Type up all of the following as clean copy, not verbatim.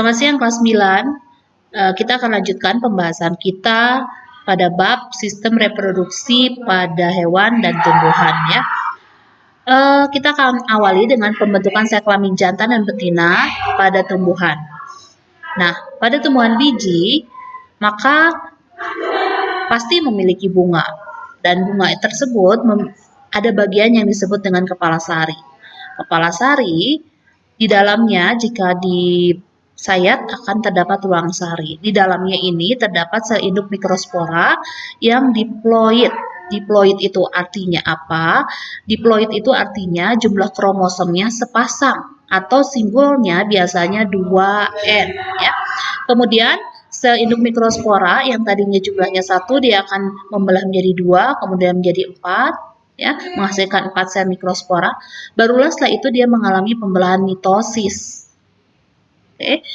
Selamat siang kelas 9. Kita akan lanjutkan pembahasan kita pada bab sistem reproduksi pada hewan dan tumbuhan ya. Kita akan awali dengan pembentukan sel kelamin jantan dan betina pada tumbuhan. Nah, pada tumbuhan biji, maka pasti memiliki bunga. Dan bunga tersebut ada bagian yang disebut dengan kepala sari. Kepala sari di dalamnya jika disayat akan terdapat ruang sari. Di dalamnya ini terdapat sel induk mikrospora yang diploid. Diploid itu artinya apa? Diploid itu artinya jumlah kromosomnya sepasang atau simbolnya biasanya 2N ya. Kemudian sel induk mikrospora yang tadinya jumlahnya 1 dia akan membelah menjadi 2, kemudian menjadi 4 ya, menghasilkan 4 sel mikrospora. Barulah setelah itu dia mengalami pembelahan mitosis. Oke.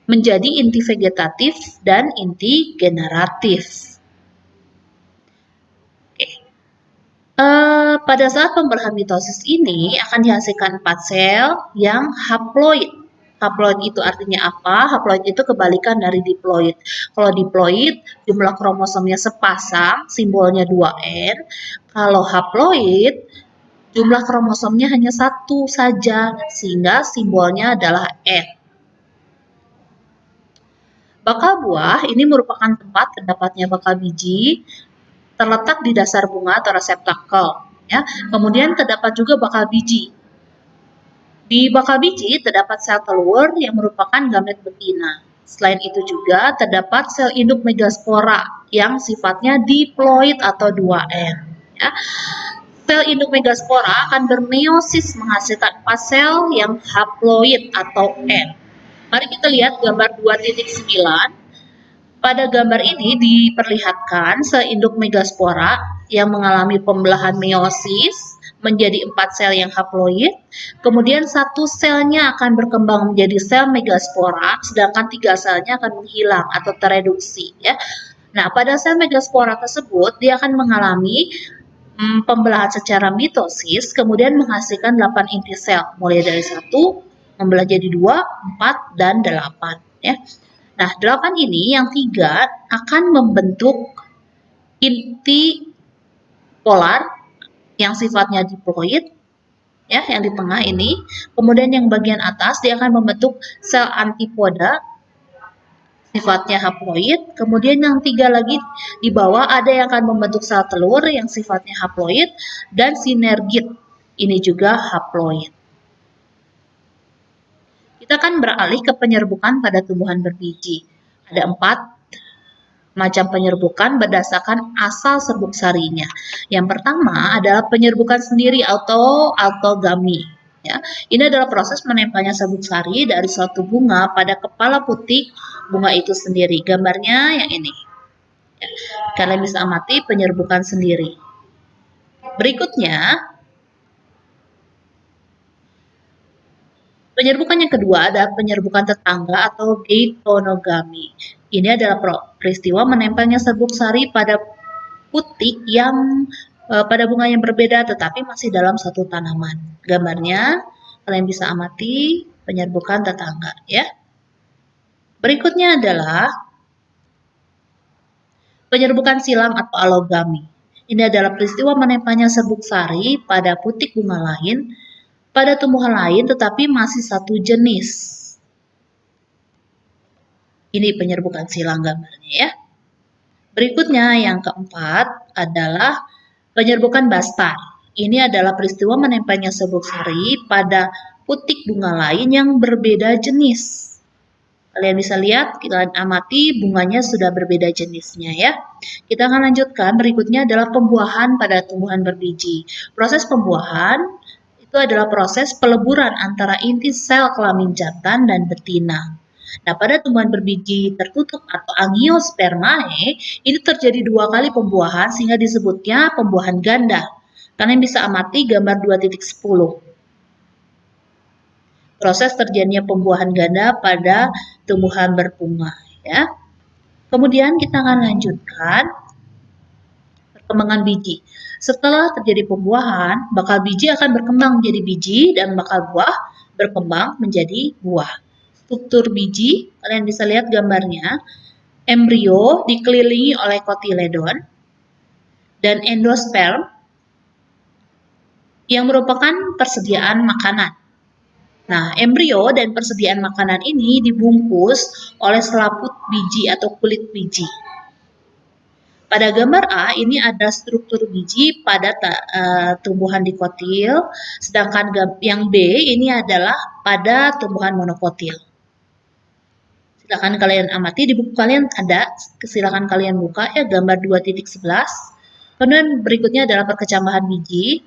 Menjadi inti vegetatif dan inti generatif. Pada saat pembelahan mitosis ini akan dihasilkan 4 sel yang haploid. Haploid itu artinya apa? Haploid itu kebalikan dari diploid. Kalau diploid, jumlah kromosomnya sepasang, simbolnya 2N. Kalau haploid, jumlah kromosomnya hanya 1 saja, sehingga simbolnya adalah N. Bakal buah ini merupakan tempat terdapatnya bakal biji, terletak di dasar bunga atau reseptakel. Ya. Kemudian terdapat juga bakal biji. Di bakal biji terdapat sel telur yang merupakan gamet betina. Selain itu juga terdapat sel induk megaspora yang sifatnya diploid atau 2N. Ya. Sel induk megaspora akan bermeiosis menghasilkan 4 sel yang haploid atau N. Mari kita lihat gambar 2.9. Pada gambar ini diperlihatkan sel induk megaspora yang mengalami pembelahan meiosis menjadi 4 sel yang haploid, kemudian 1 selnya akan berkembang menjadi sel megaspora, sedangkan 3 selnya akan menghilang atau tereduksi. Ya. Nah, pada sel megaspora tersebut dia akan mengalami pembelahan secara mitosis, kemudian menghasilkan 8 inti sel, mulai dari 1, membelah jadi 2, 4, dan 8. Ya. Nah, 8 ini yang 3 akan membentuk inti polar yang sifatnya diploid, ya, yang di tengah ini. Kemudian yang bagian atas dia akan membentuk sel antipoda, sifatnya haploid. Kemudian yang 3 lagi di bawah ada yang akan membentuk sel telur yang sifatnya haploid dan sinergit. Ini juga haploid. Kita akan beralih ke penyerbukan pada tumbuhan berbiji. Ada 4 macam penyerbukan berdasarkan asal serbuk sarinya. Yang pertama adalah penyerbukan sendiri atau autogami. Ya, ini adalah proses menempelnya serbuk sari dari suatu bunga pada kepala putik bunga itu sendiri. Gambarnya yang ini. Ya, kalian bisa amati penyerbukan sendiri. Berikutnya, penyerbukan yang kedua adalah penyerbukan tetangga atau geitonogami. Ini adalah peristiwa menempelnya serbuk sari pada putik yang pada bunga yang berbeda tetapi masih dalam satu tanaman. Gambarnya kalian bisa amati penyerbukan tetangga ya. Berikutnya adalah penyerbukan silang atau alogami. Ini adalah peristiwa menempelnya serbuk sari pada putik bunga lain pada tumbuhan lain tetapi masih satu jenis. Ini penyerbukan silang gambarnya ya. Berikutnya yang keempat adalah penyerbukan bastar. Ini adalah peristiwa menempelnya serbuk sari pada putik bunga lain yang berbeda jenis. Kalian bisa lihat, kita amati bunganya sudah berbeda jenisnya ya. Kita akan lanjutkan, berikutnya adalah pembuahan pada tumbuhan berbiji. Proses pembuahan itu adalah proses peleburan antara inti sel kelamin jantan dan betina. Nah, pada tumbuhan berbiji tertutup atau angiospermae, ini terjadi 2 kali pembuahan sehingga disebutnya pembuahan ganda. Kalian bisa amati gambar 2.10. Proses terjadinya pembuahan ganda pada tumbuhan berbunga. Ya. Kemudian kita akan lanjutkan perkembangan biji. Setelah terjadi pembuahan, bakal biji akan berkembang menjadi biji dan bakal buah berkembang menjadi buah. struktur biji, kalian bisa lihat gambarnya. Embrio dikelilingi oleh kotiledon dan endosperm yang merupakan persediaan makanan. Nah, embrio dan persediaan makanan ini dibungkus oleh selaput biji atau kulit biji. Pada gambar A, ini ada struktur biji pada tumbuhan dikotil, sedangkan yang B ini adalah pada tumbuhan monokotil. Silakan kalian amati, di buku kalian ada, silakan kalian buka ya gambar 2.11. Kemudian berikutnya adalah perkecambahan biji.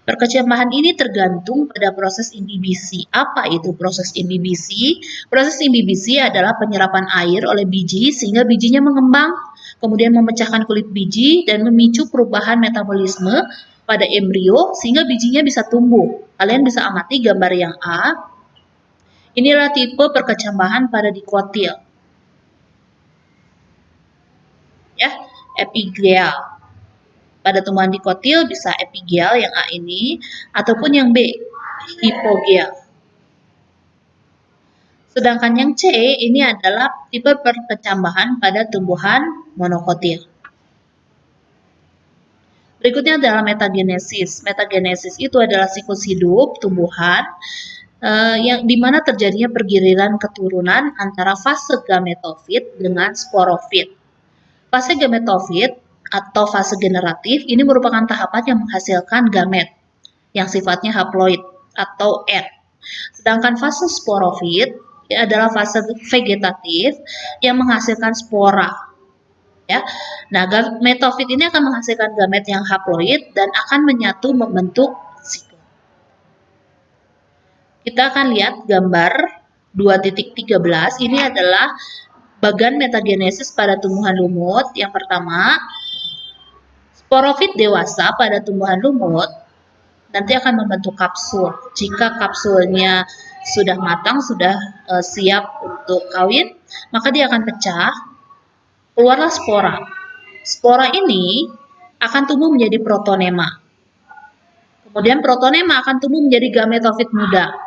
Perkecambahan ini tergantung pada proses imbibisi. Apa itu proses imbibisi? Proses imbibisi adalah penyerapan air oleh biji sehingga bijinya mengembang, kemudian memecahkan kulit biji dan memicu perubahan metabolisme pada embrio sehingga bijinya bisa tumbuh. Kalian bisa amati gambar yang A. Inilah tipe perkecambahan pada dikotil. Ya, epigial. Pada tumbuhan dikotil bisa epigial yang A ini, ataupun yang B, hipogial. Sedangkan yang C ini adalah tipe perkecambahan pada tumbuhan monokotil. Berikutnya adalah metagenesis. Metagenesis itu adalah siklus hidup tumbuhan yang dimana terjadinya pergiliran keturunan antara fase gametofit dengan sporofit. Fase gametofit atau fase generatif ini merupakan tahapan yang menghasilkan gamet yang sifatnya haploid atau N. Sedangkan fase sporofit adalah fase vegetatif yang menghasilkan spora. Ya. Nah, gametofit ini akan menghasilkan gamet yang haploid dan akan menyatu membentuk zigot. Kita akan lihat gambar 2.13. Ini adalah bagan metagenesis pada tumbuhan lumut. Yang pertama, sporofit dewasa pada tumbuhan lumut nanti akan membentuk kapsul. Jika kapsulnya sudah matang, sudah siap untuk kawin, maka dia akan pecah, keluarlah spora. Spora ini akan tumbuh menjadi protonema. Kemudian protonema akan tumbuh menjadi gametofit muda.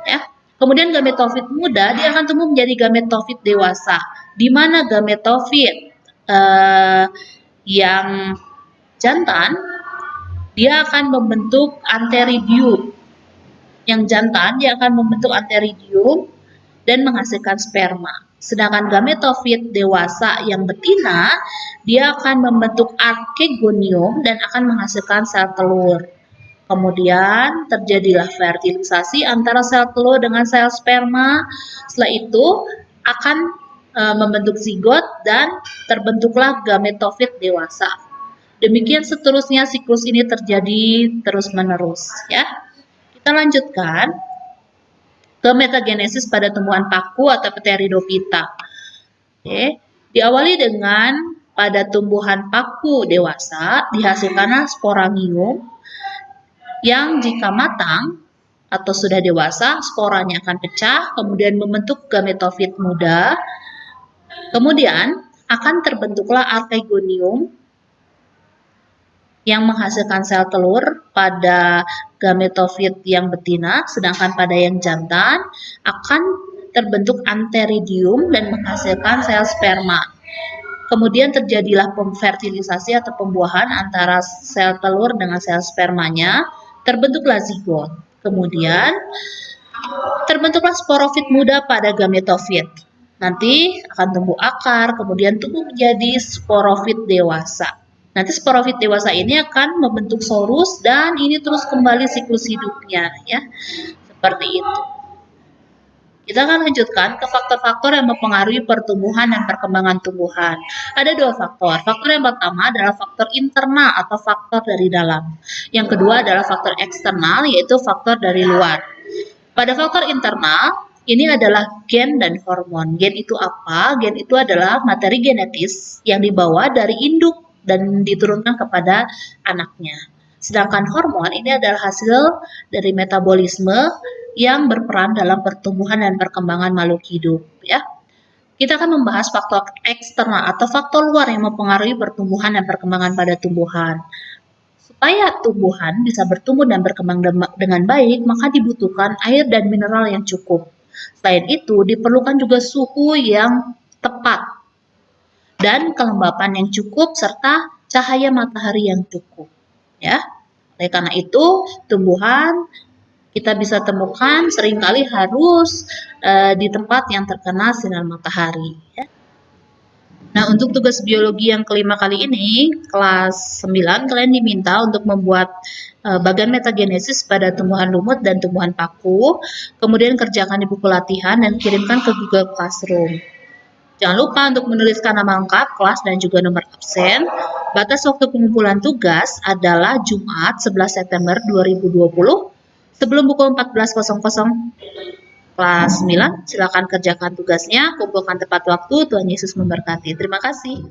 Ya. Kemudian gametofit muda dia akan tumbuh menjadi gametofit dewasa. Di mana gametofit yang jantan dia akan membentuk antheridium. Yang jantan dia akan membentuk antheridium dan menghasilkan sperma. Sedangkan gametofit dewasa yang betina dia akan membentuk archegonium dan akan menghasilkan sel telur. Kemudian terjadilah fertilisasi antara sel telur dengan sel sperma. Setelah itu akan membentuk zigot dan terbentuklah gametofit dewasa. Demikian seterusnya siklus ini terjadi terus-menerus ya. Kita lanjutkan ke metagenesis pada tumbuhan paku atau Pteridophyta. Oke, diawali dengan pada tumbuhan paku dewasa dihasilkanlah sporangium yang jika matang atau sudah dewasa sporanya akan pecah kemudian membentuk gametofit muda. Kemudian akan terbentuklah archegonium yang menghasilkan sel telur pada gametofit yang betina, sedangkan pada yang jantan akan terbentuk antheridium dan menghasilkan sel sperma. Kemudian terjadilah fertilisasi atau pembuahan antara sel telur dengan sel spermanya, terbentuklah zigot. Kemudian terbentuklah sporofit muda pada gametofit. Nanti akan tumbuh akar, kemudian tumbuh menjadi sporofit dewasa. Nanti sporofit dewasa ini akan membentuk sorus dan ini terus kembali siklus hidupnya ya. Seperti itu. Kita akan lanjutkan ke faktor-faktor yang mempengaruhi pertumbuhan dan perkembangan tumbuhan. Ada dua faktor. Faktor yang pertama adalah faktor internal atau faktor dari dalam. Yang kedua adalah faktor eksternal yaitu faktor dari luar. Pada faktor internal ini adalah gen dan hormon. Gen itu apa? Gen itu adalah materi genetis yang dibawa dari induk dan diturunkan kepada anaknya. Sedangkan hormon ini adalah hasil dari metabolisme yang berperan dalam pertumbuhan dan perkembangan makhluk hidup. Ya, kita akan membahas faktor eksternal atau faktor luar yang mempengaruhi pertumbuhan dan perkembangan pada tumbuhan. Supaya tumbuhan bisa bertumbuh dan berkembang dengan baik, maka dibutuhkan air dan mineral yang cukup. Selain itu, diperlukan juga suhu yang tepat dan kelembapan yang cukup serta cahaya matahari yang cukup. Ya, oleh karena itu tumbuhan kita bisa temukan seringkali harus di tempat yang terkena sinar matahari. Ya. Nah, untuk tugas biologi yang kelima kali ini, kelas 9, kalian diminta untuk membuat bagan metagenesis pada tumbuhan lumut dan tumbuhan paku, kemudian kerjakan di buku latihan dan kirimkan ke Google Classroom. Jangan lupa untuk menuliskan nama lengkap, kelas, dan juga nomor absen. Batas waktu pengumpulan tugas adalah Jumat 11 September 2020 sebelum pukul 14.00. Kelas 9, silakan kerjakan tugasnya, kumpulkan tepat waktu, Tuhan Yesus memberkati. Terima kasih.